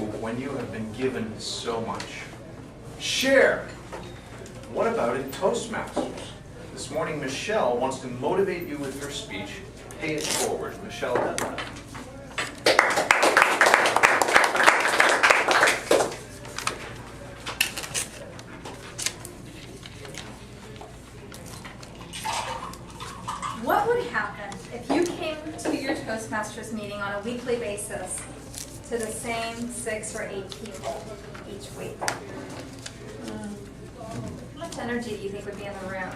when you have been given so much? Share. What about in Toastmasters? This morning, Michelle wants to motivate you with her speech. Pay it forward. Michelle Hedlund. What would happen if you came to your Toastmasters meeting on a weekly basis to the same 6 or 8 people each week? How much energy do you think would be in the room?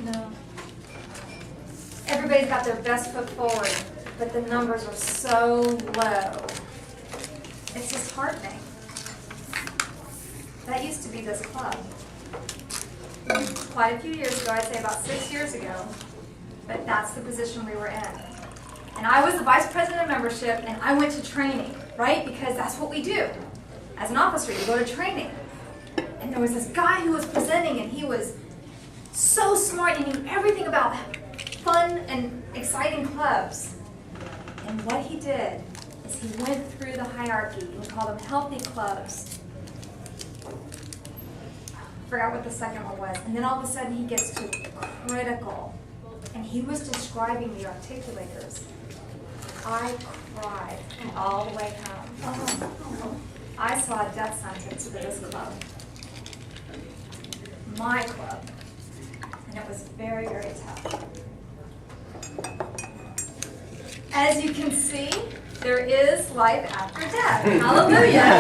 No. Everybody's got their best foot forward, but the numbers are so low. It's disheartening. That used to be this club. Quite a few years ago, I'd say about 6 years ago, but that's the position we were in. And I was the vice president of membership, and I went to training, right? Because that's what we do. As an officer, you go to training. And there was this guy who was presenting, and he was so smart. He knew everything about fun and exciting clubs. And what he did is he went through the hierarchy. We call them healthy clubs. I forgot what the second one was. And then all of a sudden he gets to critical. And he was describing the articulators. I cried all the way home. I saw a death sentence for this club. My club. And it was very, very tough. As you can see, there is life after death. Hallelujah.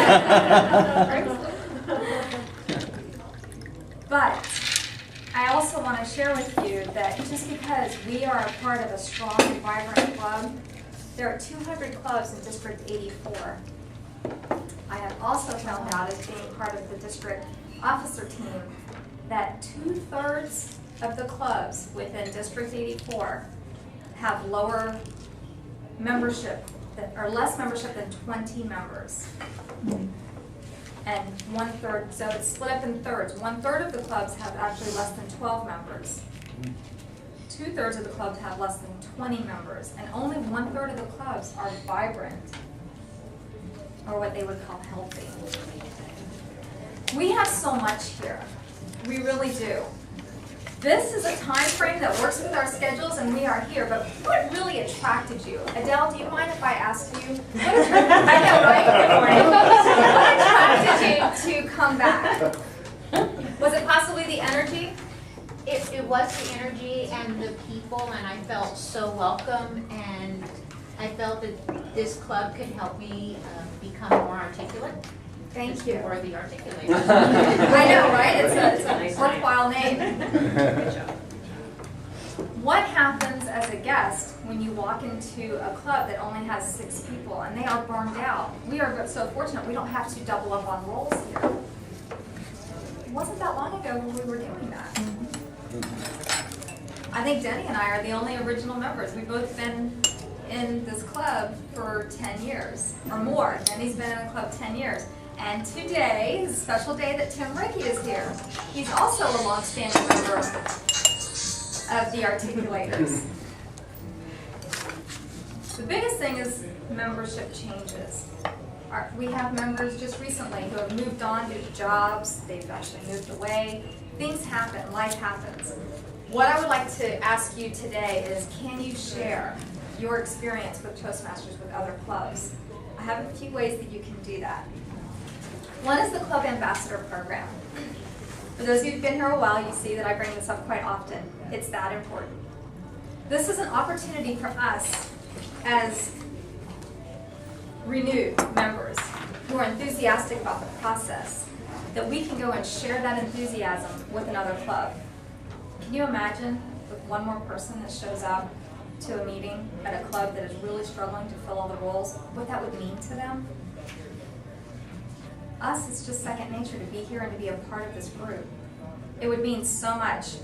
But I also want to share with you that just because we are a part of a strong and vibrant club, there are 200 clubs in District 84. I have also found out, as being part of the district officer team, that 2/3 of the clubs within District 84 have lower membership, or less membership than 20 members. And 1/3, so it's split up in thirds. 1/3 of the clubs have actually less than 12 members. 2/3 of the clubs have less than 20 members. And only 1/3 of the clubs are vibrant, or what they would call healthy. We have so much here. We really do. This is a time frame that works with our schedules, and we are here. But what really attracted you? Adele, do you mind if I ask you? What attracted, I know, right? What attracted you to come back? Was it possibly the energy? It was the energy and the people, and I felt so welcome, and I felt that this club could help me become more articulate. Thank you. For the articulation. I know, right? It's a worthwhile name. Good job. What happens as a guest when you walk into a club that only has 6 people and they are burned out? We are so fortunate we don't have to double up on roles here. It wasn't that long ago when we were doing that. I think Denny and I are the only original members. We've both been in this club for 10 years or more. Denny's been in the club 10 years. And today is a special day that Tim Rickey is here. He's also a long-standing member of the Articulators. The biggest thing is membership changes. We have members just recently who have moved on due to jobs. They've actually moved away. Things happen. Life happens. What I would like to ask you today is, can you share your experience with Toastmasters with other clubs? I have a few ways that you can do that. One is the Club Ambassador Program. For those of you who've been here a while, you see that I bring this up quite often. It's that important. This is an opportunity for us as renewed members who are enthusiastic about the process, that we can go and share that enthusiasm with another club. Can you imagine with one more person that shows up to a meeting at a club that is really struggling to fill all the roles, what that would mean to them? Us, it's just second nature to be here and to be a part of this group. It would mean so much.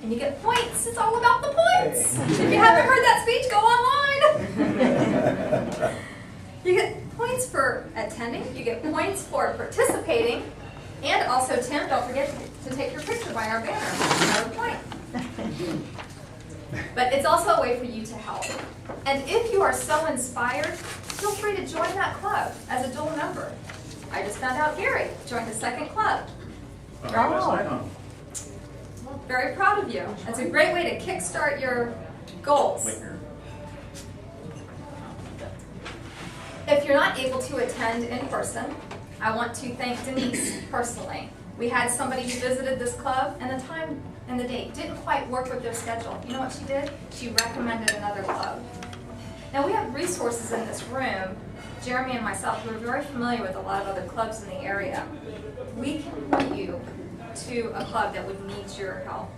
And you get points. It's all about the points. If you haven't heard that speech, go online. You get points for attending. You get points for participating. And also, Tim, don't forget to take your picture by our banner. Another point. But it's also a way for you to help. And if you are so inspired, feel free to join that club as a dual member. found out Gary joined the second club. Last night on. Very proud of you. That's a great way to kickstart your goals. If you're not able to attend in person, I want to thank Denise personally. We had somebody who visited this club and the time and the date didn't quite work with their schedule. You know what she did? She recommended another club. Now we have resources in this room, Jeremy and myself, who are very familiar with a lot of other clubs in the area. We can point you to a club that would need your help.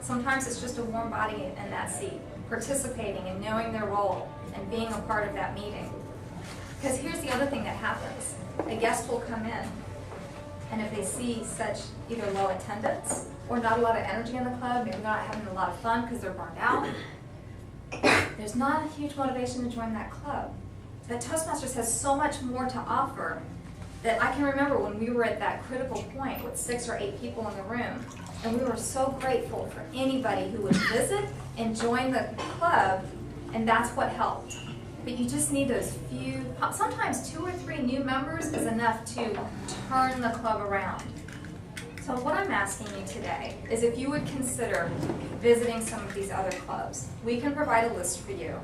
Sometimes it's just a warm body in that seat, participating and knowing their role and being a part of that meeting. Because here's the other thing that happens. A guest will come in, and if they see such either low attendance or not a lot of energy in the club, maybe not having a lot of fun because they're burned out, there's not a huge motivation to join that club. That Toastmasters has so much more to offer that I can remember when we were at that critical point with 6 or 8 people in the room, and we were so grateful for anybody who would visit and join the club, and that's what helped. But you just need those few, sometimes 2 or 3 new members is enough to turn the club around. So what I'm asking you today is if you would consider visiting some of these other clubs. We can provide a list for you.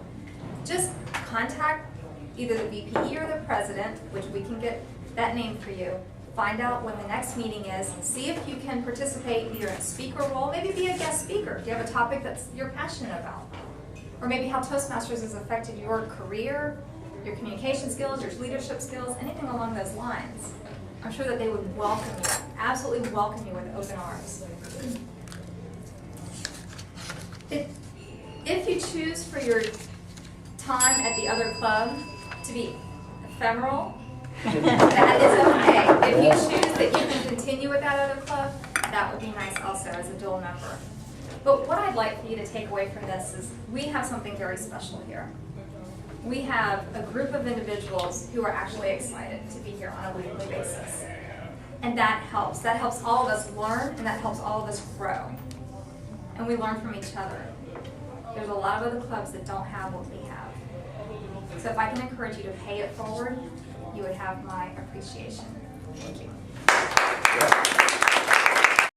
Just contact either the VPE or the president, which we can get that name for you. Find out when the next meeting is. See if you can participate either in a speaker role, maybe be a guest speaker. Do you have a topic that you're passionate about? Or maybe how Toastmasters has affected your career, your communication skills, your leadership skills, anything along those lines. I'm sure that they would welcome you, absolutely welcome you with open arms. If you choose for your time at the other club to be ephemeral, that is okay. If you choose that you can continue with that other club, that would be nice also as a dual member. But what I'd like for you to take away from this is we have something very special here. We have a group of individuals who are actually excited to be here on a weekly basis. And that helps. That helps all of us learn, and that helps all of us grow. And we learn from each other. There's a lot of other clubs that don't have what we have. So if I can encourage you to pay it forward, you would have my appreciation. Thank you.